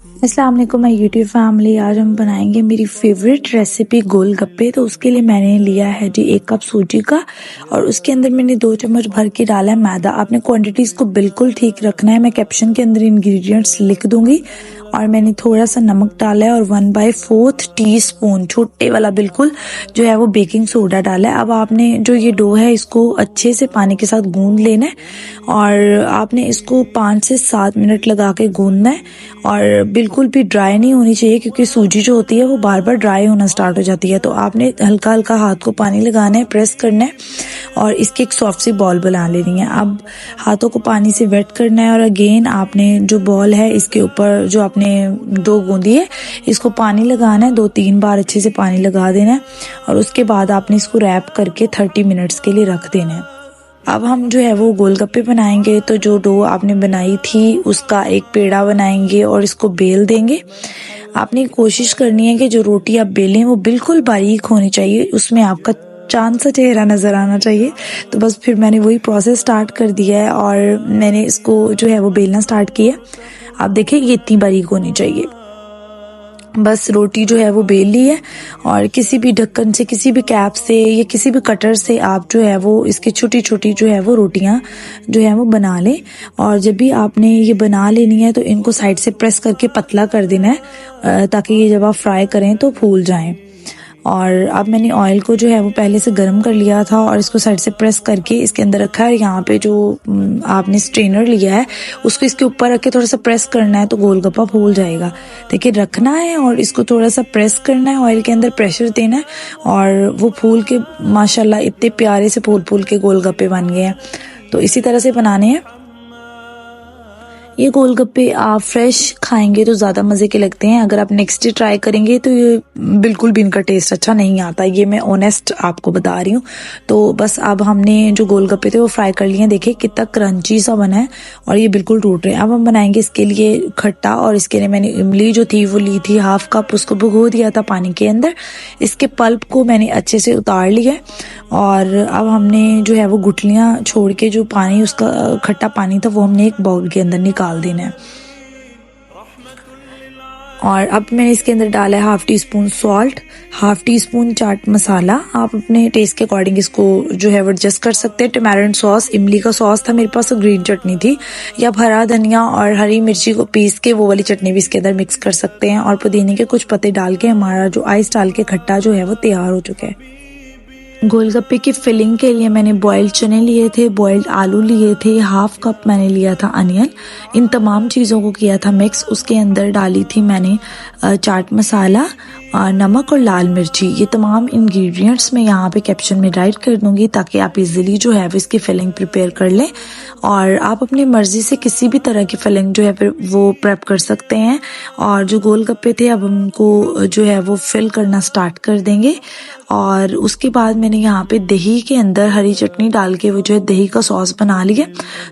अस्सलाम वालेकुम my YouTube family. आज हम बनाएंगे मेरी फेवरेट रेसिपी गोलगप्पे। तो उसके लिए मैंने लिया है जी 1 कप सूजी का और उसके अंदर मैंने 2 चम्मच भर के डाला है मैदा। आपने क्वांटिटीज को बिल्कुल ठीक रखना है। मैं कैप्शन के अंदर इंग्रेडिएंट्स लिख दूंगी। और मैंने थोड़ा सा नमक डाला है और 1/4 टीस्पून छोटे वाला बिल्कुल जो है वो बेकिंग सोडा डाला है। अब आपने जो ये डो है इसको अच्छे से पानी के साथ गूंद लेना है और आपने इसको 5 से 7 मिनट लगा के गूंदना है और बिल्कुल भी ड्राई नहीं होनी चाहिए, क्योंकि सूजी जो होती है वो बार बार ड्राई होना स्टार्ट हो जाती है। तो आपने हल्का हल्का हाथ को पानी लगाना है, प्रेस करना है और इसकी एक सॉफ्ट सी बॉल बना लेनी है। अब हाथों को पानी से वेट करना है और अगेन आपने जो बॉल है इसके ऊपर जो आपने डो गूंदी है इसको पानी लगाना है, 2-3 बार अच्छे से पानी लगा देना है और उसके बाद आपने इसको रैप करके 30 मिनट्स के लिए रख देना है। अब हम जो है वो गोलगप्पे बनाएंगे। तो जो डो आपने बनाई थी उसका एक पेड़ा बनाएंगे और इसको बेल देंगे। आपने कोशिश करनी है कि जो रोटी आप बेलें वो बिल्कुल बारीक होनी चाहिए, उसमें आपका चांद सा चेहरा नजर आना चाहिए। तो बस फिर मैंने वही प्रोसेस स्टार्ट कर दिया है और मैंने इसको जो है वो बेलना स्टार्ट किया। आप देखिए ये इतनी बारीक होनी चाहिए। बस रोटी जो है वो बेल ली है और किसी भी ढक्कन से, किसी भी कैप से या किसी भी कटर से आप जो है वो इसकी छोटी छोटी जो है वो रोटियां जो है वो बना लें। और जब भी आपने ये बना लेनी है तो इनको साइड से प्रेस करके पतला कर देना है ताकि ये जब आप फ्राई करें तो फूल जाएं। और अब मैंने ऑयल को जो है वो पहले से गर्म कर लिया था और इसको साइड से प्रेस करके इसके अंदर रखा है। यहाँ पे जो आपने स्ट्रेनर लिया है उसको इसके ऊपर रख के थोड़ा सा प्रेस करना है तो गोलगप्पा फूल जाएगा। देखिए रखना है और इसको थोड़ा सा प्रेस करना है, ऑयल के अंदर प्रेशर देना है और वो फूल के माशाल्लाह इतने प्यारे से फूल फूल के गोलगप्पे बन गए हैं। तो इसी तरह से बनाने हैं। ये गोलगप्पे आप फ्रेश खाएंगे तो ज़्यादा मज़े के लगते हैं। अगर आप नेक्स्ट डे ट्राई करेंगे तो ये बिल्कुल भी इनका टेस्ट अच्छा नहीं आता, ये मैं ऑनेस्ट आपको बता रही हूँ। तो बस अब हमने जो गोलगप्पे थे वो फ्राई कर लिए हैं। देखिए कितना क्रंची सा बना है और ये बिल्कुल टूट रहे हैं। अब हम बनाएंगे इसके लिए खट्टा और इसके लिए मैंने इमली जो थी वो ली थी 1/2 कप, उसको भिगो दिया था पानी के अंदर। इसके पल्प को मैंने अच्छे से उतार लिया और अब हमने जो है वो गुठलियाँ छोड़ के जो पानी उसका खट्टा पानी था वो हमने एक बाउल के अंदर निकाल देना है। और अब मैंने इसके अंदर डाला है 1/2 teaspoon salt, 1/2 teaspoon chaat masala. आप अपने टेस्ट के अकॉर्डिंग इसको जो है वो एडजस्ट कर सकते हैं। टमाटो सॉस, इमली का सॉस था मेरे पास, तो ग्रीन चटनी थी, या हरा धनिया और हरी मिर्ची को पीस के वो वाली चटनी भी इसके अंदर मिक्स कर सकते हैं। और पुदीने के कुछ पत्ते डाल के हमारा जो आइस डाल के खट्टा जो है वो तैयार हो चुका है। गोलगप्पे की फिलिंग के लिए मैंने बॉइल्ड चने लिए थे, बॉइल्ड आलू लिए थे, 1/2 कप मैंने लिया था अनियन। इन तमाम चीज़ों को किया था मिक्स। उसके अंदर डाली थी मैंने चाट मसाला, नमक और लाल मिर्ची। ये तमाम इंग्रेडिएंट्स मैं यहाँ पे कैप्शन में राइट कर दूंगी ताकि आप इजीली जो है वो इसकी फिलिंग प्रिपेयर कर लें। और आप अपनी मर्जी से किसी भी तरह की फिलिंग जो है फिर वो प्रेप कर सकते हैं। और जो गोलगप्पे थे अब उनको जो है वो फिल करना स्टार्ट कर देंगे। और उसके बाद मैंने यहाँ पे दही के अंदर हरी चटनी डाल के वो जो है दही का सॉस बना लिया।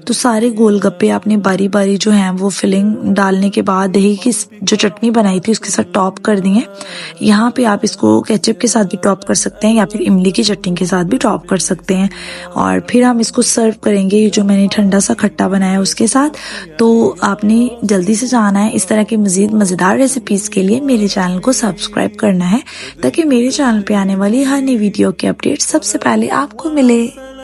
तो सारे गोलगप्पे आपने बारी बारी जो है वो फिलिंग डालने के बाद दही की जो चटनी बनाई थी उसके साथ टॉप कर दिए। यहाँ पे आप इसको केचप के साथ भी टॉप कर सकते हैं या फिर इमली की चटनी के साथ भी टॉप कर सकते हैं। और फिर हम इसको सर्व करेंगे ये जो मैंने ठंडा सा खट्टा बनाया उसके साथ। तो आपने जल्दी से जाना है। इस तरह की मज़ीद मज़ेदार रेसिपीज़ के लिए मेरे चैनल को सब्सक्राइब करना है ताकि मेरे चैनल पे आने वाली हर नई वीडियो के अपडेट सबसे पहले आपको मिले।